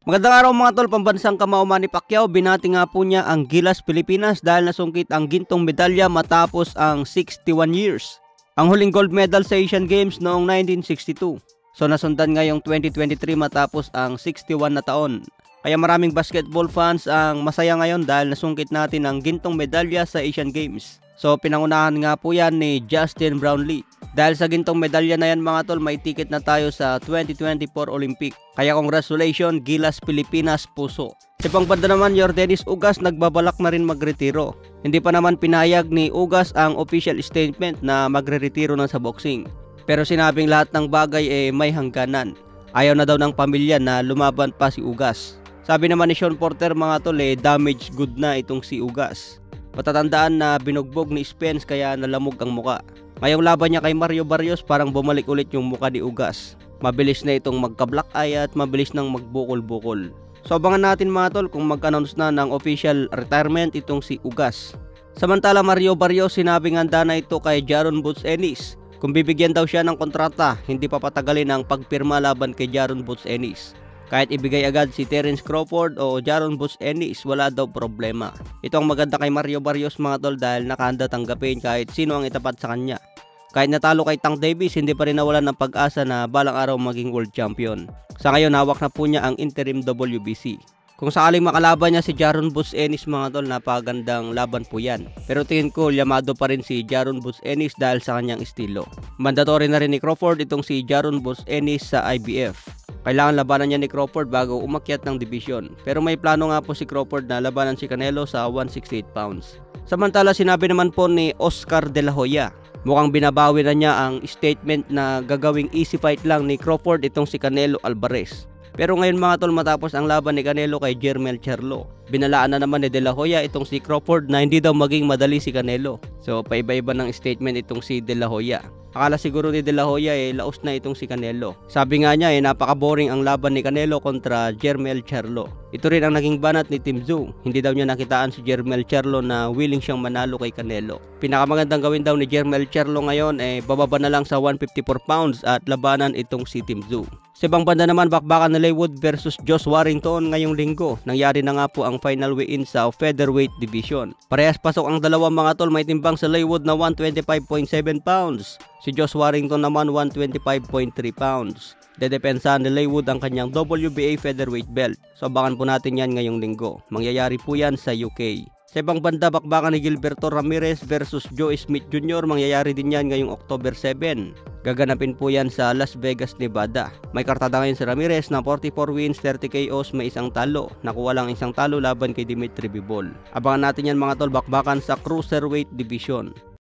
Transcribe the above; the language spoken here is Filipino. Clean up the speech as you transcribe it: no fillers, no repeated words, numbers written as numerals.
Magandang araw mga tol, pambansang kamao Manny Pacquiao, binati nga po niya ang Gilas Pilipinas dahil nasungkit ang gintong medalya matapos ang 61 years. Ang huling gold medal sa Asian Games noong 1962. So nasundan ngayong 2023 matapos ang 61 na taon. Kaya maraming basketball fans ang masaya ngayon dahil nasungkit natin ang gintong medalya sa Asian Games. So pinangunahan nga po yan ni Justin Brownlee. Dahil sa gintong medalya na yan mga tol, may ticket na tayo sa 2024 Olympic. Kaya congratulations Gilas Pilipinas puso. Sa ibang banda naman, Yordenis Ugas nagbabalak na rin magretiro. Hindi pa naman pinayag ni Ugas ang official statement na magre-retiro na sa boxing. Pero sinabing lahat ng bagay may hangganan. Ayaw na daw ng pamilya na lumaban pa si Ugas. Sabi naman ni Sean Porter mga tol, damaged good na itong si Ugas. Patatandaan na binugbog ni Spence kaya nalamog ang muka. Ngayong laban niya kay Mario Barrios, parang bumalik ulit yung muka ni Ugas. Mabilis na itong magka-black eye at mabilis nang magbukol-bukol. So abangan natin mga tol kung mag-announce na ng official retirement itong si Ugas. Samantala Mario Barrios, sinabing handa na ito kay Jaron Boots Ennis. Kung bibigyan daw siya ng kontrata, hindi pa patagalin ang pagpirma laban kay Jaron Boots Ennis. Kahit ibigay agad si Terence Crawford o Jaron Boots Ennis, wala daw problema. Ito ang maganda kay Mario Barrios mga tol dahil nakahanda tanggapin kahit sino ang itapat sa kanya. Kahit natalo kay Tank Davis, hindi pa rin nawalan ng pag-asa na balang araw maging world champion. Sa ngayon, hawak na po niya ang interim WBC. Kung sakaling makalaban niya si Jaron Boots Ennis mga tol, napagandang laban po yan. Pero tingin ko, yamado pa rin si Jaron Boots Ennis dahil sa kanyang estilo. Mandatory na rin ni Crawford itong si Jaron Boots Ennis sa IBF. Kailangan labanan niya ni Crawford bago umakyat ng division. Pero may plano nga po si Crawford na labanan si Canelo sa 168 pounds. Samantala sinabi naman po ni Oscar De La Hoya, mukhang binabawi na niya ang statement na gagawing easy fight lang ni Crawford itong si Canelo Alvarez. Pero ngayon mga tol, matapos ang laban ni Canelo kay Jermel Charlo, binalaan na naman ni De La Hoya itong si Crawford na hindi daw maging madali si Canelo. So paiba-iba ng statement itong si De La Hoya. Akala siguro ni De La Hoya laos na itong si Canelo. Sabi nga niya napaka-boring ang laban ni Canelo kontra Jermel Charlo. Ito rin ang naging banat ni Tim Tszyu. Hindi daw niya nakitaan si Jermel Charlo na willing siyang manalo kay Canelo. Pinakamagandang gawin daw ni Jermel Charlo ngayon bababa na lang sa 154 pounds at labanan itong si Tim Tszyu. Sa ibang banda naman, bakbakan na Laywood versus Josh Warrington ngayong linggo. Nangyari na nga po ang final weigh-in sa featherweight division. Parehas pasok ang dalawang mga tol, may timbang sa Laywood na 125.7 pounds. Si Josh Warrington naman 125.3 pounds. Dedepensahan ni Laywood ang kanyang WBA featherweight belt. So abangan po natin yan ngayong linggo. Mangyayari po yan sa UK. Sa ibang banda, bakbakan ni Gilberto Ramirez versus Joe Smith Jr. Mangyayari din yan ngayong October 7. Gaganapin po yan sa Las Vegas, Nevada. May kartada ngayon si Ramirez na 44 wins, 30 KOs, may isang talo. Nakuha lang isang talo laban kay Dimitri Bivol. Abangan natin yan mga tol, bakbakan sa cruiserweight division.